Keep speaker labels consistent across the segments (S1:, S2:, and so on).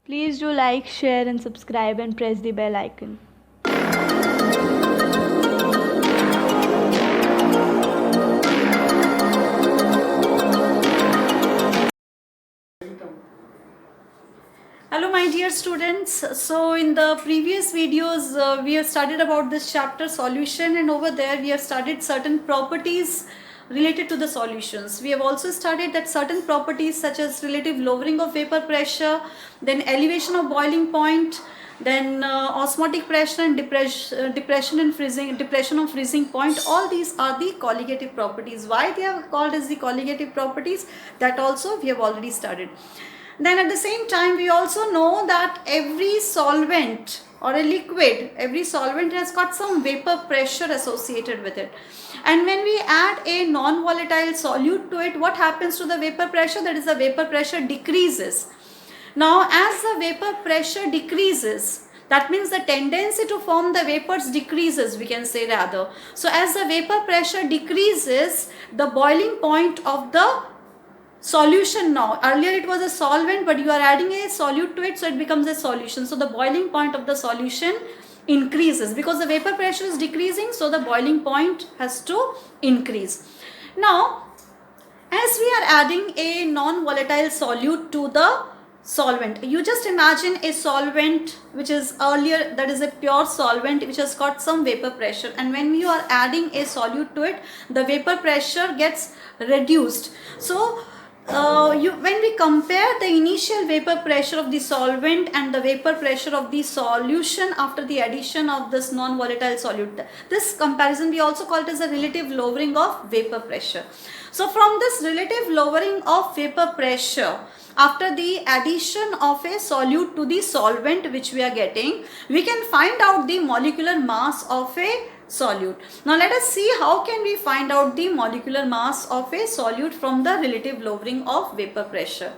S1: Please do like, share and subscribe and press the bell icon.
S2: Hello my dear students. So in the previous videos we have studied about this chapter solution, and over there we have studied certain properties related to the solutions. We have also studied that certain properties such as relative lowering of vapor pressure, then elevation of boiling point, then osmotic pressure and depression of freezing point. All these are the colligative properties. Why they are called as the colligative properties, that also we have already studied. Then at the same time we also know that every solvent or a liquid, every solvent has got some vapor pressure associated with it, and when we add a non-volatile solute to it, what happens to the vapor pressure? That is, the vapor pressure decreases. Now as the vapor pressure decreases, that means the tendency to form the vapors decreases, we can say rather. So as the vapor pressure decreases, the boiling point of the solution, now earlier it was a solvent but you are adding a solute to it, so it becomes a solution. So the boiling point of the solution increases because the vapor pressure is decreasing, so the boiling point has to increase. Now as we are adding a non-volatile solute to the solvent, you just imagine a solvent which is earlier, that is a pure solvent which has got some vapor pressure, and when you are adding a solute to it, the vapor pressure gets reduced. So when we compare the initial vapor pressure of the solvent and the vapor pressure of the solution after the addition of this non-volatile solute, this comparison we also call it as a relative lowering of vapor pressure. So from this relative lowering of vapor pressure after the addition of a solute to the solvent which we are getting, we can find out the molecular mass of a solute. Now let us see how can we find out the molecular mass of a solute from the relative lowering of vapor pressure.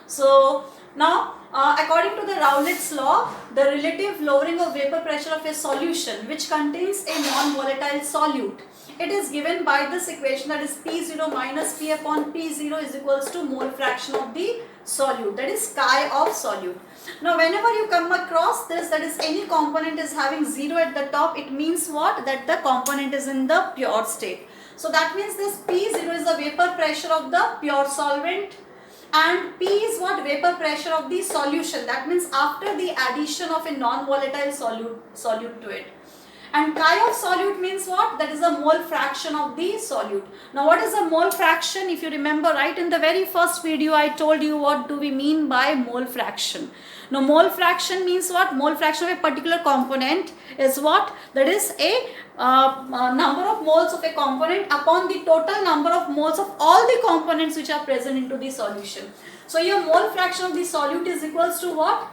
S2: So now according to the Rowlett's law, the relative lowering of vapor pressure of a solution which contains a non-volatile solute, it is given by this equation, that is P0 minus P upon P0 is equals to mole fraction of the solute, that is chi of solute. Now whenever you come across this, that is any component is having 0 at the top, it means what? That the component is in the pure state. So that means this P0 is the vapor pressure of the pure solvent, and P is what? Vapor pressure of the solution. That means after the addition of a non-volatile solute to it. And chi of solute means what? That is the mole fraction of the solute. Now what is the mole fraction? If you remember, right, in the very first video I told you what do we mean by mole fraction. Now mole fraction means what? Mole fraction of a particular component is what? That is a number of moles of a component upon the total number of moles of all the components which are present into the solution. So your mole fraction of the solute is equals to what?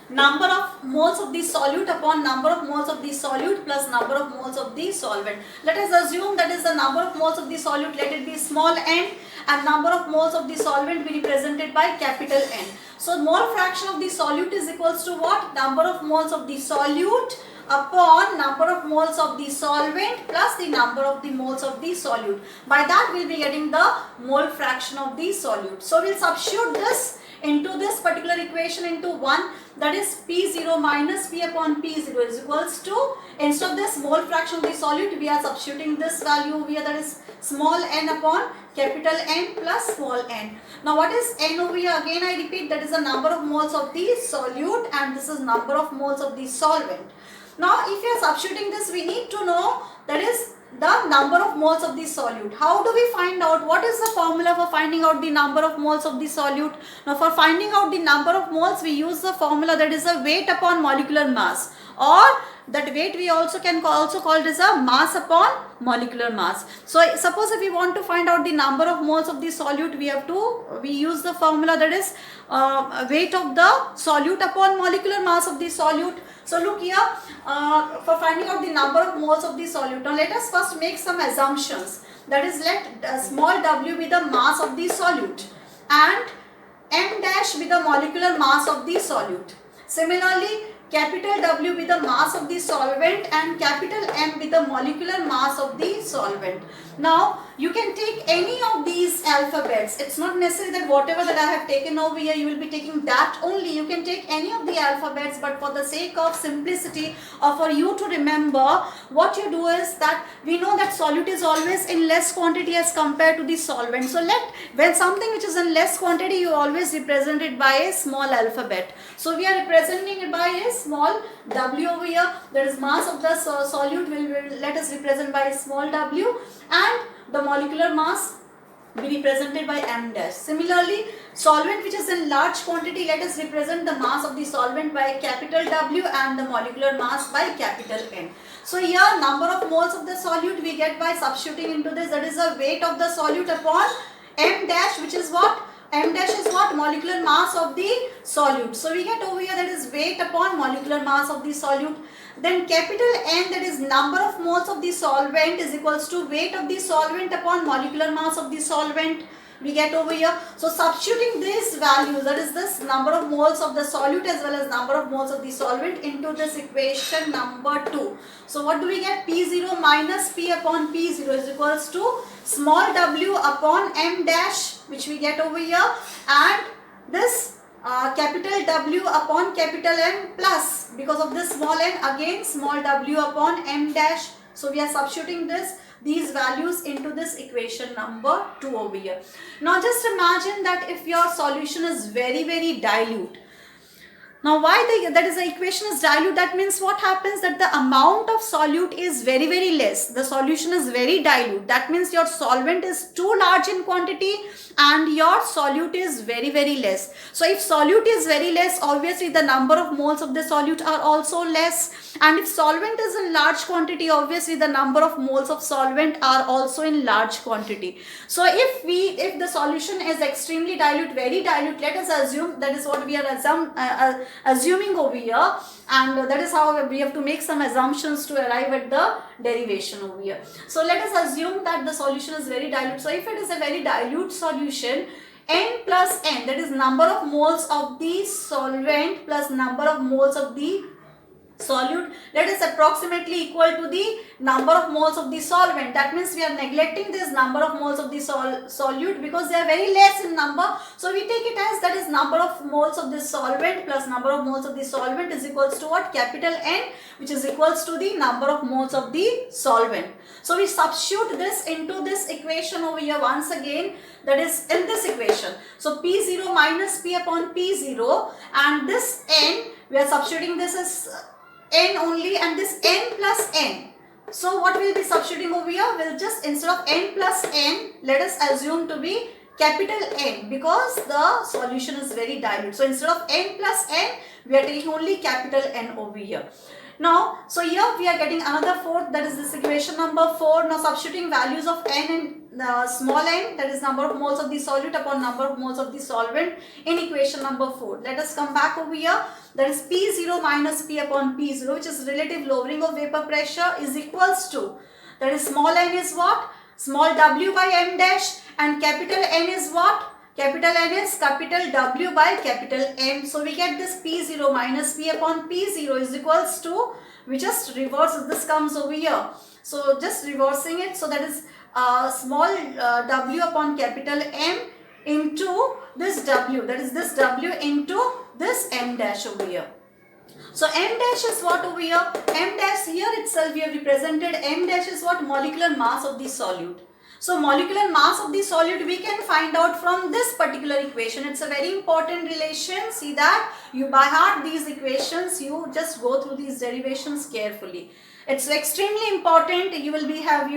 S2: Number of moles of the solute upon number of moles of the solute plus number of moles of the solvent. Let us assume that is the number of moles of the solute, let it be small n, and number of moles of the solvent be represented by capital N. So mole fraction of the solute is equals to what? Number of moles of the solute upon number of moles of the solvent plus the number of the moles of the solute. By that we will be getting the mole fraction of the solute. So we will substitute this into this particular equation into 1, that is P0 minus P upon P0 is equals to, instead of this mole fraction of the solute, we are substituting this value over here, that is small n upon capital N plus small n. Now what is n over here? Again I repeat, that is the number of moles of the solute and this is number of moles of the solvent. Now if you are substituting this, we need to know that is the number of moles of the solute. How do we find out? What is the formula for finding out the number of moles of the solute? Now for finding out the number of moles, we use the formula that is the weight upon molecular mass, or that weight we also can call it as a mass upon molecular mass. So suppose if we want to find out the number of moles of the solute, we use the formula that is weight of the solute upon molecular mass of the solute. So look here, for finding out the number of moles of the solute, now let us first make some assumptions. That is, let small w be the mass of the solute and m dash be the molecular mass of the solute. Similarly, capital W be the mass of the solvent and capital M be the molecular mass of the solvent. Now you can take any of these alphabets. It's not necessary that whatever that I have taken over here you will be taking that only. You can take any of the alphabets, but for the sake of simplicity or for you to remember, what you do is that we know that solute is always in less quantity as compared to the solvent. So when something which is in less quantity, you always represent it by a small alphabet. So we are representing it by a small w over here. That is mass of the solute will let us represent by a small w, and the molecular mass be represented by m dash. Similarly, solvent which is in large quantity, let us represent the mass of the solvent by capital W and the molecular mass by capital N. So here number of moles of the solute we get by substituting into this, that is the weight of the solute upon m dash, which is what? M dash is what? Molecular mass of the solute. So we get over here that is weight upon molecular mass of the solute. Then capital N, that is number of moles of the solvent, is equals to weight of the solvent upon molecular mass of the solvent. We get over here. So substituting these values, that is this number of moles of the solute as well as number of moles of the solvent into this equation number 2. So what do we get? P0 minus P upon P0 is equals to small w upon m dash, which we get over here, and this capital W upon capital M plus, because of this small n, again small w upon m dash. So we are substituting these values into this equation number 2 over here. Now just imagine that if your solution is very dilute. Now why that is the equation is dilute, that means what happens, that the amount of solute is very less. The solution is very dilute. That means your solvent is too large in quantity and your solute is very less. So if solute is very less, obviously the number of moles of the solute are also less, and if solvent is in large quantity, obviously the number of moles of solvent are also in large quantity. So if the solution is extremely dilute, very dilute, let us assume, that is what we are assuming over here, and that is how we have to make some assumptions to arrive at the derivation over here. So let us assume that the solution is very dilute. So if it is a very dilute solution, n plus n, that is number of moles of the solvent plus number of moles of the solute, that is approximately equal to the number of moles of the solvent. That means we are neglecting this number of moles of the solute because they are very less in number. So we take it as, that is number of moles of the solvent plus number of moles of the solvent is equals to what? Capital N, which is equals to the number of moles of the solvent. So we substitute this into this equation over here once again, that is in this equation. So P0 minus P upon P0, and this N, we are substituting this as n only, and this n plus n. So what we will be substituting over here, we'll just, instead of n plus n, let us assume to be capital N, because the solution is very dilute. So instead of n plus n, we are taking only capital N over here. Now, so here we are getting another fourth, that is this equation number 4. Now substituting values of n and small n, that is number of moles of the solute upon number of moles of the solvent, in equation number 4. Let us come back over here. That is P0 minus P upon P0, which is relative lowering of vapor pressure, is equals to, that is small n is what? Small w by m dash, and capital N is what? Capital N is capital W by capital M. So we get this P0 minus P upon P0 is equals to, we just reverse, this comes over here. So just reversing it, so that is small w upon capital M into this w, that is this w into this m dash over here. So m dash is what over here? M dash, here itself we have represented m dash is what? Molecular mass of the solute. So molecular mass of the solute we can find out from this particular equation. It's a very important relation. See that? You by heart these equations, you just go through these derivations carefully. It's extremely important. You will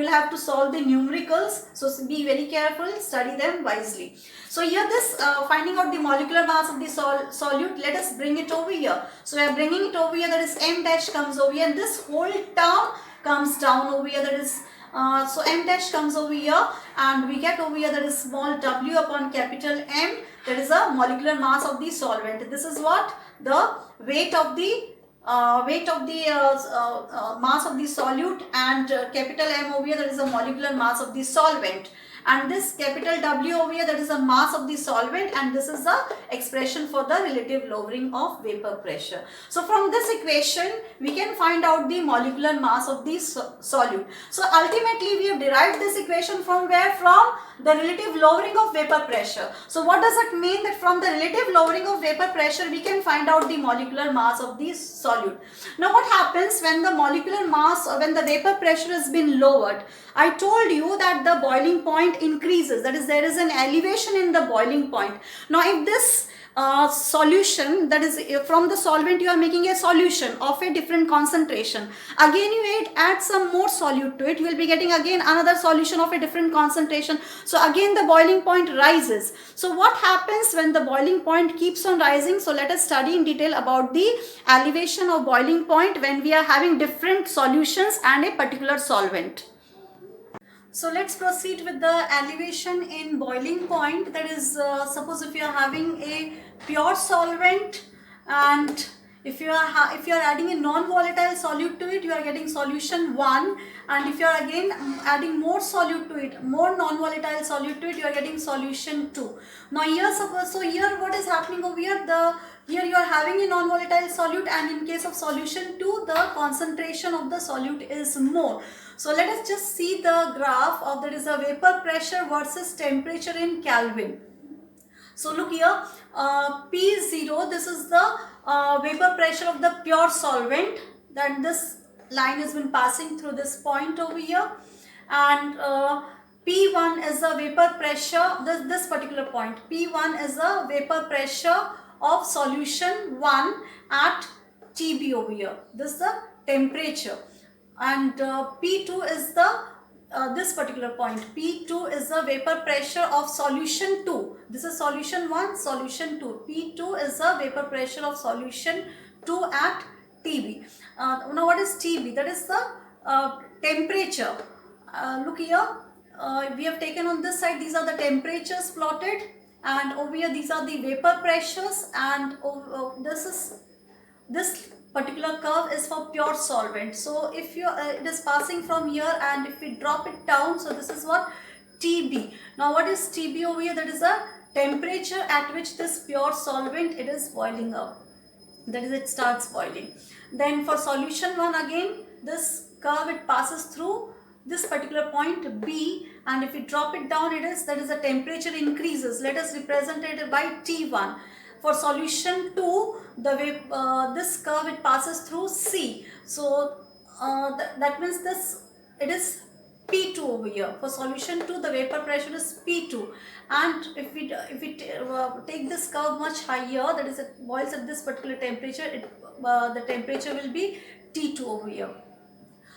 S2: have to solve the numericals. So be very careful, study them wisely. So here this finding out the molecular mass of the solute, let us bring it over here. So we are bringing it over here, that is m dash comes over here, and this whole term comes down over here, that is so m dash comes over here, and we get over here that is small w upon capital M, that is a molecular mass of the solvent. This is what? The weight of the mass of the solute, and capital M over here, that is a molecular mass of the solvent. and this capital W over here, that is the mass of the solvent, and this is the expression for the relative lowering of vapor pressure. So from this equation we can find out the molecular mass of the solute. So ultimately we have derived this equation from where? From the relative lowering of vapor pressure. So what does it mean? That from the relative lowering of vapor pressure we can find out the molecular mass of the solute. Now what happens when the molecular mass or when the vapor pressure has been lowered? I told you that the boiling point increases, that is there is an elevation in the boiling point. Now if this solution, that is from the solvent you are making a solution of a different concentration, again you add some more solute to it, you will be getting again another solution of a different concentration. So again the boiling point rises. So what happens when the boiling point keeps on rising? So let us study in detail about the elevation of boiling point when we are having different solutions and a particular solvent. So let's proceed with the elevation in boiling point. That is, suppose if you are having a pure solvent, and if you are adding a non-volatile solute to it, you are getting solution 1, and if you are again adding more solute to it, more non-volatile solute to it, you are getting solution 2. Now here suppose, so here what is happening over here? Here you are having a non-volatile solute, and in case of solution 2, the concentration of the solute is more. So let us just see the graph of, that is, the vapor pressure versus temperature in Kelvin. So look here, P0, this is the vapor pressure of the pure solvent. Then this line has been passing through this point over here, and P1 is the vapor pressure, this particular point, P1 is the vapor pressure of solution 1 at TB over here. This is the temperature, and P2 is the this particular point, P2 is the vapor pressure of solution 2. This is solution 1, solution 2. P2 is the vapor pressure of solution 2 at TB. Now what is TB? That is the temperature. Look here, we have taken on this side, these are the temperatures plotted, and over here these are the vapor pressures, and this particular curve is for pure solvent. So if you it is passing from here, and if we drop it down, so this is what? TB. Now what is TB over here? That is the temperature at which this pure solvent, it is boiling up, that is it starts boiling. Then for solution 1, again this curve, it passes through this particular point B, and if we drop it down, that is the temperature increases. Let us represent it by T1. For solution 2, this curve, it passes through C. So that means it is P2 over here. For solution 2, the vapor pressure is P2, and if we take this curve much higher, that is it boils at this particular temperature, the temperature will be T2 over here.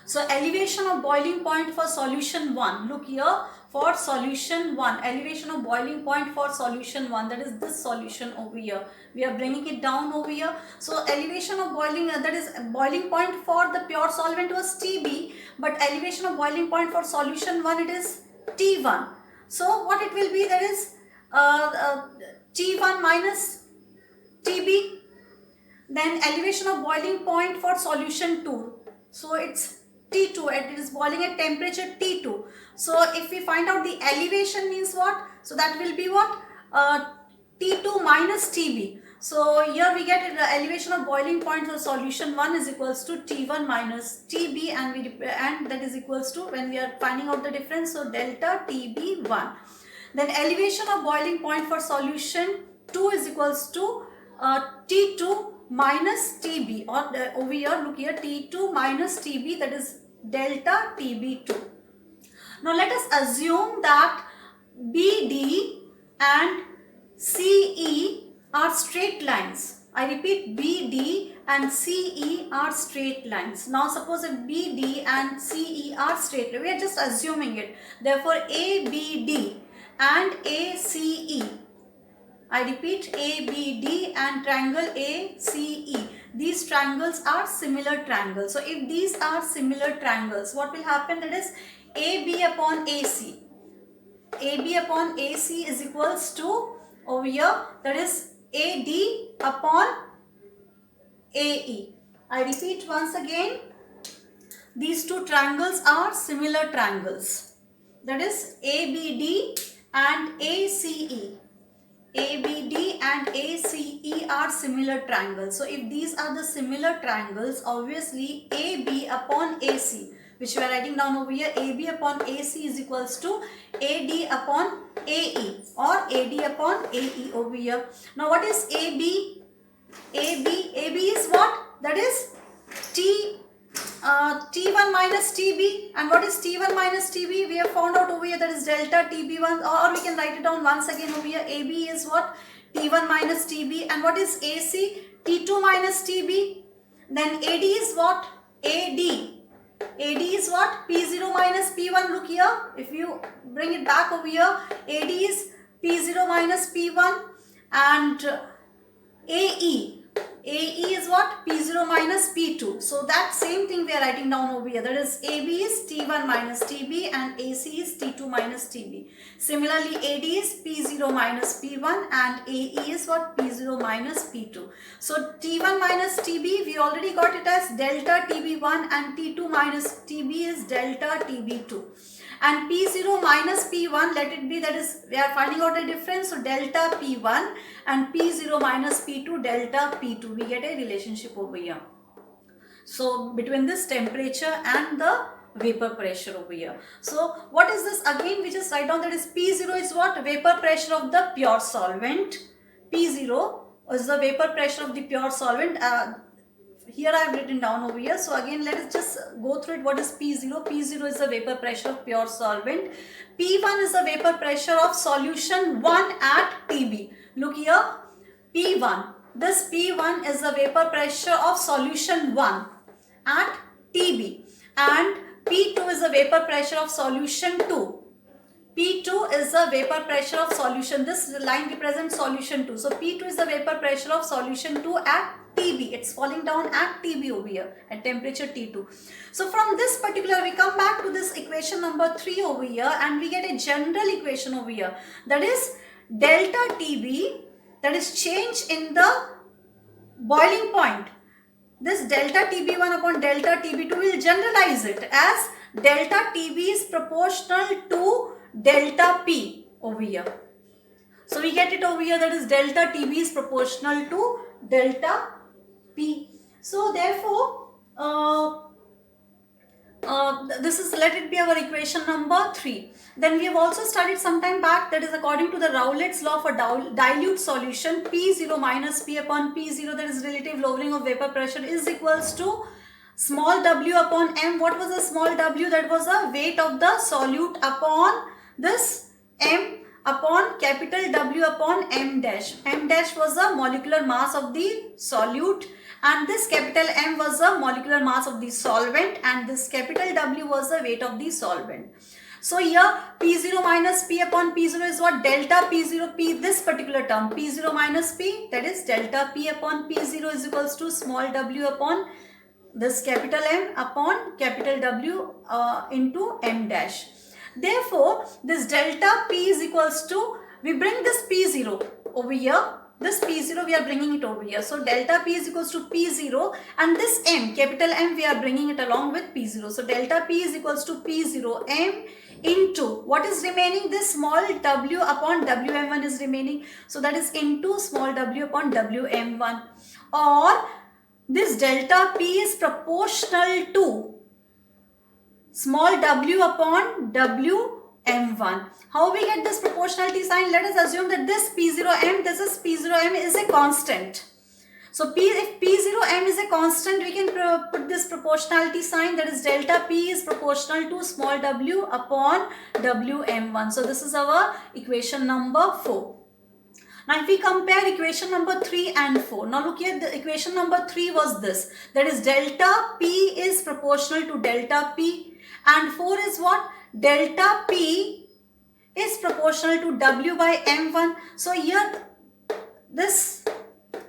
S2: So elevation of boiling point for solution 1. Look here, for solution 1, elevation of boiling point for solution 1, that is this solution over here. We are bringing it down over here. So elevation of boiling, that is boiling point for the pure solvent was TB, but elevation of boiling point for solution 1, it is T1. So what it will be? That is T1 minus TB. Then elevation of boiling point for solution 2. So it's T2, it is boiling at temperature T2. So if we find out the elevation means what? So that will be what? T2 minus TB. So here we get the elevation of boiling point for solution 1 is equals to T1 minus TB, and that is equals to, when we are finding out the difference, so delta TB1. Then elevation of boiling point for solution 2 is equals to T2 minus TB, or over here look here, T2 minus TB, that is delta TB2. Now let us assume that BD and CE are straight lines. I repeat, BD and CE are straight lines. Now suppose if BD and CE are straight lines, we are just assuming it. Therefore ABD and ACE, I repeat, ABD and triangle ACE, these triangles are similar triangles. So if these are similar triangles, what will happen? That is AB upon AC. AB upon AC is equals to, over here, that is AD upon AE. I repeat once again, these two triangles are similar triangles. that is ABD and ACE. ABD and ACE are similar triangles. So if these are the similar triangles, obviously AB upon AC, which we are writing down over here, AB upon AC is equals to AD upon AE or AD upon AE over here. Now what is AB? AB is what? That is T1 minus TB. And what is T1 minus TB? We have found out over here that is delta TB1, or we can write it down once again over here. AB is what? T1 minus TB. And what is AC? T2 minus TB. Then AD is what? AD. AD is what? P0 minus P1. Look here. If you bring it back over here, AD is P0 minus P1. And AE. AE is what? P0 minus P2. So that same thing we are writing down over here. That is AB is T1 minus TB and AC is T2 minus TB. Similarly, AD is P0 minus P1 and AE is what? P0 minus P2. So T1 minus TB, we already got it as delta TB1 and T2 minus TB is delta TB2. And P0 minus P1, let it be, that is, we are finding out a difference. So delta P1 and P0 minus P2, delta P2. We get a relationship over here. So between this temperature and the vapor pressure over here. So what is this? Again, we just write down that is P0 is what? Vapor pressure of the pure solvent. P0 is the vapor pressure of the pure solvent. Here I have written down over here. So again, let us just go through it. What is P0? P0 is the vapor pressure of pure solvent. P1 is the vapor pressure of solution 1 at TB. Look here, P1. This P1 is the vapor pressure of solution 1 at TB. And P2 is the vapor pressure of solution 2. P2 is the vapor pressure of solution. This line represents solution 2. So P2 is the vapor pressure of solution 2 at TB. It's falling down at TB over here at temperature T2. So from this particular, we come back to this equation number 3 over here and we get a general equation over here. That is delta TB, that is change in the boiling point. This delta TB1 upon delta TB2 will generalize it as delta TB is proportional to delta P over here. So we get it over here, that is delta TB is proportional to delta P. So therefore, this is, let it be our equation number 3. Then we have also studied some time back, that is according to the Rowlett's law for dilute solution, P0 minus P upon P0, that is relative lowering of vapor pressure, is equals to small w upon m. What was the small w? That was the weight of the solute upon this m upon capital W upon m dash. M dash was the molecular mass of the solute and this capital M was the molecular mass of the solvent and this capital W was the weight of the solvent. So here P0 minus P upon P0 is what? Delta P0 P, this particular term P0 minus P, that is delta P upon P0 is equals to small w upon this capital M upon capital W into m dash. Therefore, this delta P is equals to, we bring this P0 over here, this P0 we are bringing it over here. So delta P is equals to P0 and this M, capital M, we are bringing it along with P0. So delta P is equals to P0 M into, what is remaining? This small w upon Wm1 is remaining. So that is into small w upon Wm1, or this delta P is proportional to small w upon Wm1. How we get this proportionality sign? Let us assume that this P0m, this is P0m is a constant. So if P0m is a constant, we can put this proportionality sign, that is delta P is proportional to small w upon Wm1. So this is our equation number 4. Now if we compare equation number 3 and 4, now look here, the equation number 3 was this, that is delta P is proportional to delta P, and 4 is what? Delta P is proportional to W by M1. So here this,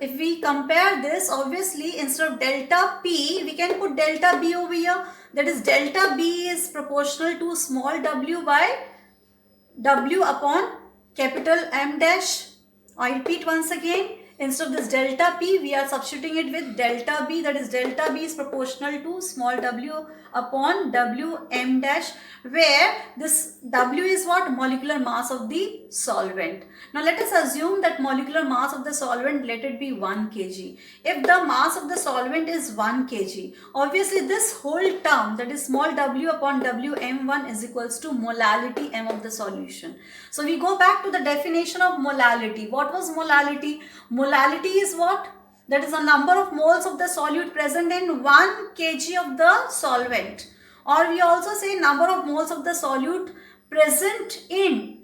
S2: if we compare this, obviously instead of delta P, we can put delta B over here, that is delta B is proportional to small w by W upon capital M dash. I repeat once again, Instead of this delta P, we are substituting it with delta B, that is delta B is proportional to small w upon Wm dash, where this W is what? Molecular mass of the solvent. Now let us assume that molecular mass of the solvent, let it be 1 kg. If the mass of the solvent is 1 kg, obviously this whole term, that is small w upon Wm1 is equals to molality M of the solution. So we go back to the definition of molality. What was molality? Molality is what? That is the number of moles of the solute present in 1 kg of the solvent. Or we also say number of moles of the solute present in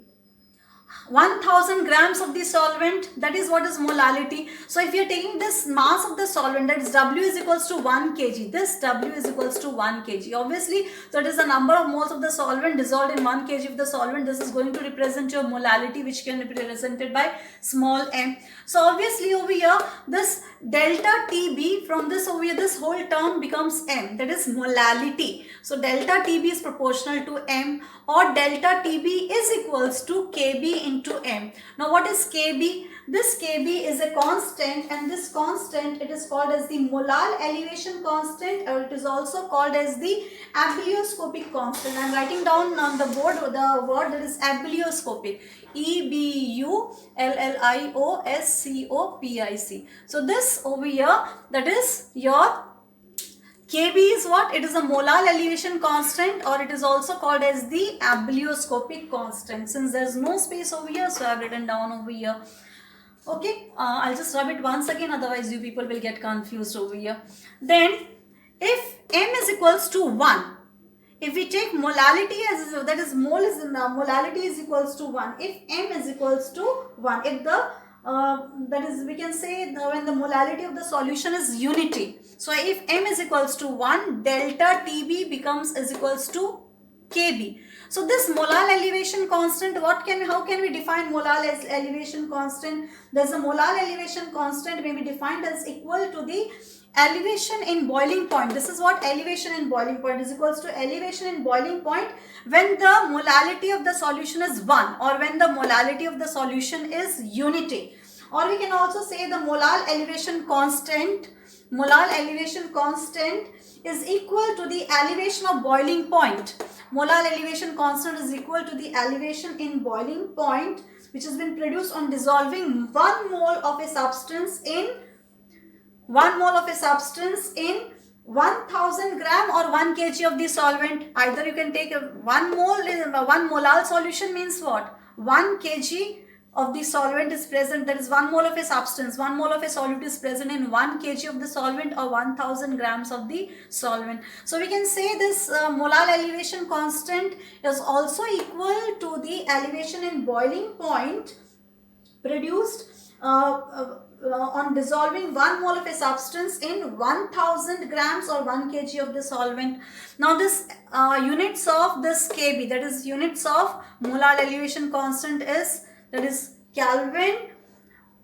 S2: 1000 grams of the solvent, that is what is molality. So if you are taking this mass of the solvent, that is W is equals to 1 kg, this W is equals to 1 kg. Obviously, so it is the number of moles of the solvent dissolved in 1 kg of the solvent. This is going to represent your molality, which can be represented by small m. So obviously over here, this delta TB, from this over here, this whole term becomes m, that is molality. So delta TB is proportional to m, or delta TB is equals to Kb into m. Now what is Kb? This Kb is a constant, and this constant, it is called as the molar elevation constant, or it is also called as the abelioscopic constant. I am writing down on the board the word that is abelioscopic. EBULLIOSCOPIC. So this over here, that is your Kb is what? It is a molar elevation constant, or it is also called as the abelioscopic constant. Since there is no space over here, so I have written down over here. Okay, I'll just rub it once again, otherwise you people will get confused over here. Then if m is equals to 1, if we take molality as, that is mole is molality is equals to 1. If m is equals to 1, if the that is, we can say when the molality of the solution is unity. So if m is equals to 1, delta Tb becomes is equals to Kb. So this molar elevation constant, how can we define molar elevation constant? There's a molar elevation constant may be defined as equal to the elevation in boiling point. This is what elevation in boiling point is equals to elevation in boiling point when the molality of the solution is 1, or when the molality of the solution is unity. Or we can also say the molar elevation constant is equal to the elevation of boiling point. Molar elevation constant is equal to the elevation in boiling point, which has been produced on dissolving 1 mole of a substance in 1000 gram or 1 kg of the solvent. Either you can take 1 molar solution means what? 1 kg of the solvent is present, that is 1 mole of a substance, 1 mole of a solute is present in 1 kg of the solvent, or 1000 grams of the solvent. So we can say this molar elevation constant is also equal to the elevation in boiling point produced on dissolving 1 mole of a substance in 1000 grams or 1 kg of the solvent. Now this units of this Kb, that is units of molar elevation constant is, that is Kelvin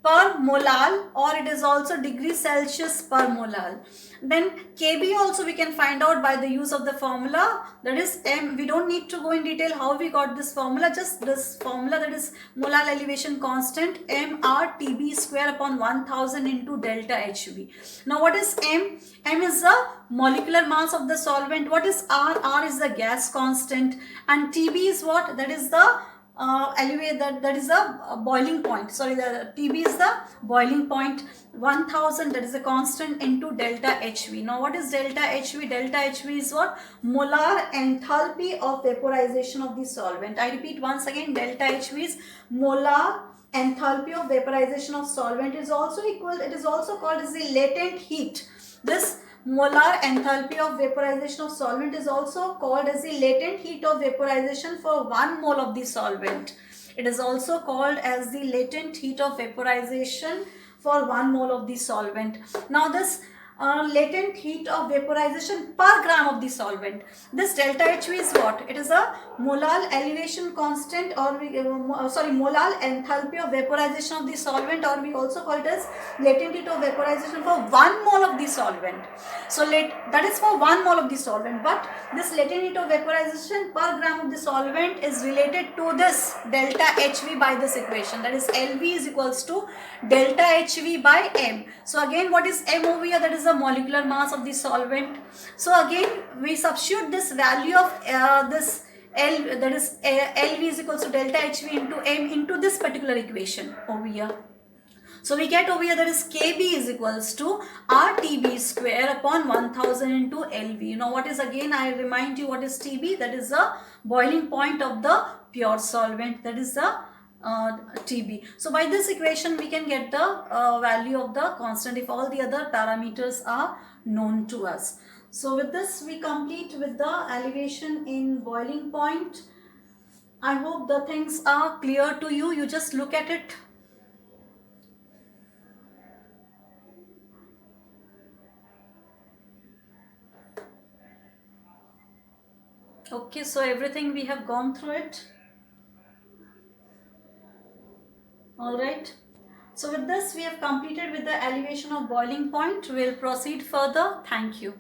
S2: per molal, or it is also degrees Celsius per molal. Then Kb also we can find out by the use of the formula, that is m. We don't need to go in detail how we got this formula, just this formula, that is molar elevation constant mR Tb square upon 1000 into delta Hb. Now what is m? M is the molecular mass of the solvent. What is R? R is the gas constant, and Tb is what? That is the that is the boiling point. Sorry, the Tb is the boiling point. 1000, that is a constant, into delta Hv. Now what is delta Hv? Delta Hv is what? Molar enthalpy of vaporization of the solvent. I repeat once again, delta Hv is molar enthalpy of vaporization of solvent. Is also equal, it is also called as the latent heat. This molar enthalpy of vaporization of solvent is also called as the latent heat of vaporization for 1 mole of the solvent. It is also called as the latent heat of vaporization for 1 mole of the solvent. Now this latent heat of vaporization per gram of the solvent. This delta HV is what? It is a molar elevation constant, or molar enthalpy of vaporization of the solvent, or we also call it as latent heat of vaporization for 1 mole of the solvent. So that is for 1 mole of the solvent, but this latent heat of vaporization per gram of the solvent is related to this delta HV by this equation, that is LV is equals to delta HV by M. So again, what is M over here? That is the molecular mass of the solvent. So again, we substitute this value of this L, that is LV is equals to delta HV into M into this particular equation over here. So we get over here that is Kb is equals to RTB square upon 1000 into LV. Now what is, again I remind you, what is TB? That is the boiling point of the pure solvent, that is the TB. So by this equation we can get the value of the constant if all the other parameters are known to us. So with this we complete with the elevation in boiling point. I hope the things are clear to you. You just look at it. Okay, so everything we have gone through it. Alright. So with this we have completed with the elevation of boiling point. We'll proceed further. Thank you.